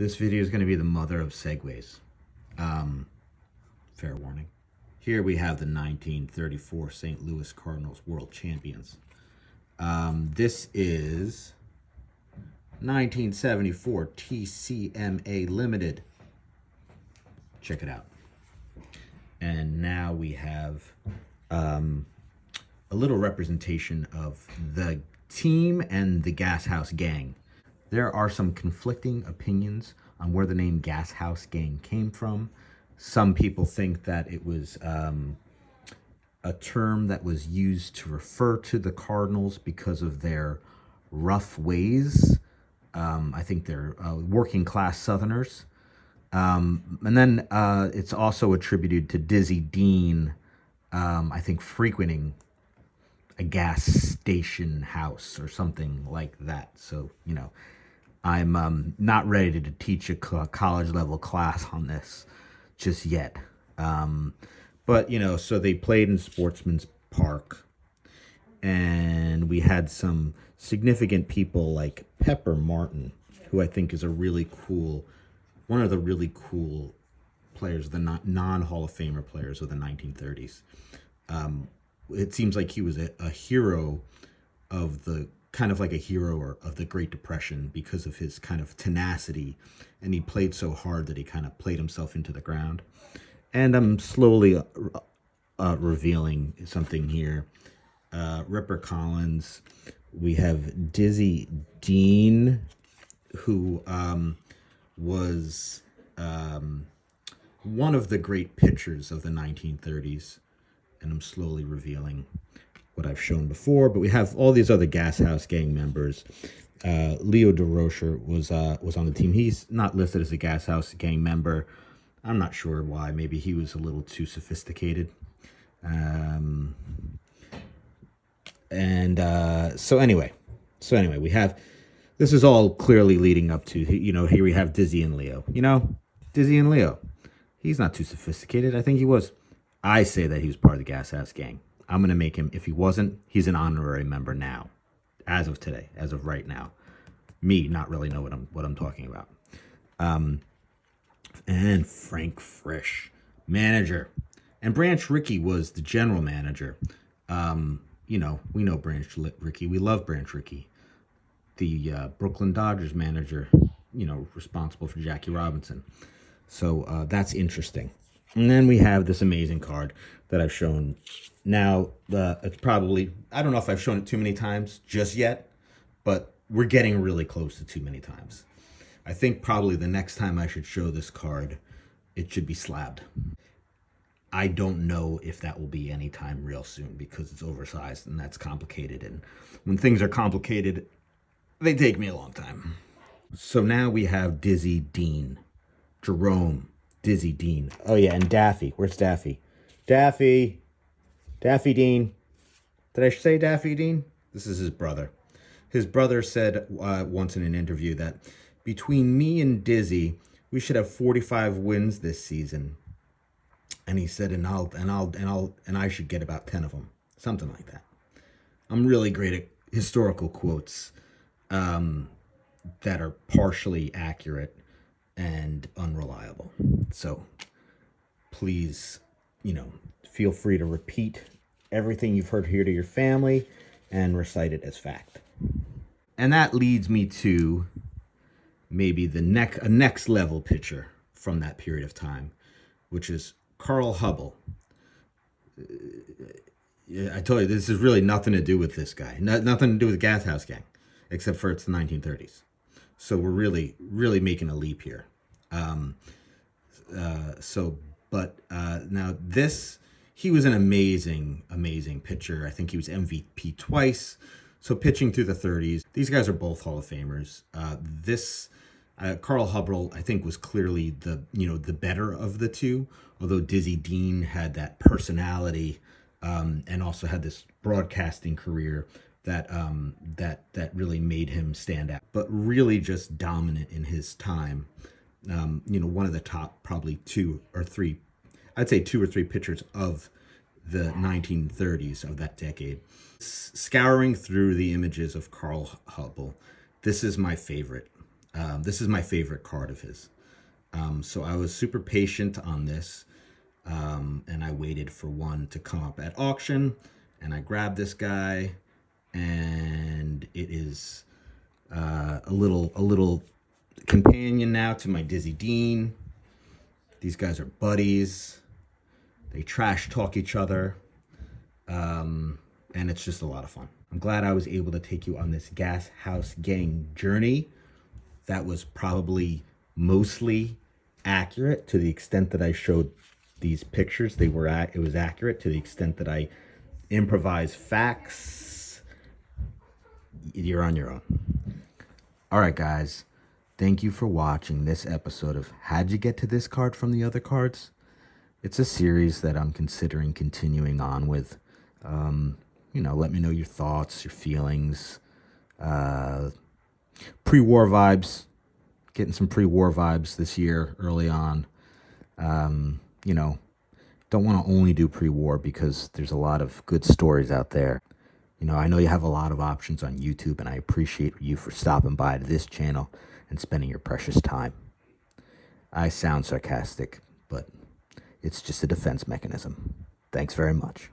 This video is going to be the mother of segues. Fair warning. Here we have the 1934 St. Louis Cardinals World Champions. This is 1974 TCMA Limited. Check it out. And now we have a little representation of the team and the Gas House Gang. There are some conflicting opinions on where the name Gas House Gang came from. Some people think that it was a term that was used to refer to the Cardinals because of their rough ways. I think they're working class Southerners. And then it's also attributed to Dizzy Dean, I think, frequenting a gas station house or something like that. So, you know, I'm not ready to teach a college level class on this just yet. But, you know, so they played in Sportsman's Park, and we had some significant people like Pepper Martin, who I think is a really cool, one of the really cool players, the non-Hall of Famer players of the 1930s. It seems like he was a hero of the, kind of like a hero of the Great Depression because of his kind of tenacity, and he played so hard that he kind of played himself into the ground. And I'm slowly revealing something here. Ripper Collins. We have Dizzy Dean, who was one of the great pitchers of the 1930s. And I'm slowly revealing what I've shown before. But we have all these other Gas House Gang members. Leo Deroucher was on the team. He's not listed as a Gas House Gang member. I'm not sure why. Maybe he was a little too sophisticated. So anyway, we have, this is all clearly leading up to, you know, here we have Dizzy and Leo. You know, Dizzy and Leo. He's not too sophisticated. I think he was. I say that he was part of the Gas House Gang. I'm going to make him, if he wasn't, he's an honorary member now. As of today, as of right now. Me not really know what I'm talking about. And Frank Frisch, manager. And Branch Rickey was the general manager. You know, we know Branch Rickey. We love Branch Rickey. The Brooklyn Dodgers manager, you know, responsible for Jackie Robinson. So that's interesting. And then we have this amazing card that I've shown. Now, it's probably, I don't know if I've shown it too many times just yet, but we're getting really close to too many times. I think probably the next time I should show this card, it should be slabbed. I don't know if that will be anytime real soon because it's oversized and that's complicated. And when things are complicated, they take me a long time. So now we have Dizzy Dean, Jerome, Dizzy Dean. Oh yeah, and Daffy. Where's Daffy? Daffy Dean. Did I say Daffy Dean? This is his brother. His brother said once in an interview that between me and Dizzy, we should have 45 wins this season. And he said, and I should get about 10 of them, something like that. I'm really great at historical quotes that are partially accurate and unreliable. So please, you know, feel free to repeat everything you've heard here to your family and recite it as fact. And that leads me to maybe a next level pitcher from that period of time, which is Carl Hubbell. I told you, this is really nothing to do with this guy. Nothing to do with the Gas House Gang, except for it's the 1930s. So we're really, really making a leap here. Now this, he was an amazing pitcher. I think he was MVP twice. So pitching through the 30s, these guys are both Hall of Famers. Carl Hubbell, I think, was clearly the better of the two, although Dizzy Dean had that personality and also had this broadcasting career that really made him stand out, but really just dominant in his time. One of the top probably two or three pitchers of the 1930s of that decade. Scouring through the images of Carl Hubbell, this is my favorite. This is my favorite card of his. So I was super patient on this, and I waited for one to come up at auction, and I grabbed this guy, and it is a little companion now to my Dizzy Dean. These guys are buddies. They trash talk each other, and it's just a lot of fun. I'm glad I was able to take you on this Gas House Gang journey. That was probably mostly accurate to the extent that I showed these pictures. It was accurate to the extent that I improvised facts. You're on your own. All right, guys. Thank you for watching this episode of How'd You Get to This Card from the Other Cards? It's a series that I'm considering continuing on with. Let me know your thoughts, your feelings. Pre-war vibes. Getting some pre-war vibes this year early on. Don't want to only do pre-war because there's a lot of good stories out there. I know you have a lot of options on YouTube, and I appreciate you for stopping by to this channel and spending your precious time. I sound sarcastic, but it's just a defense mechanism. Thanks very much.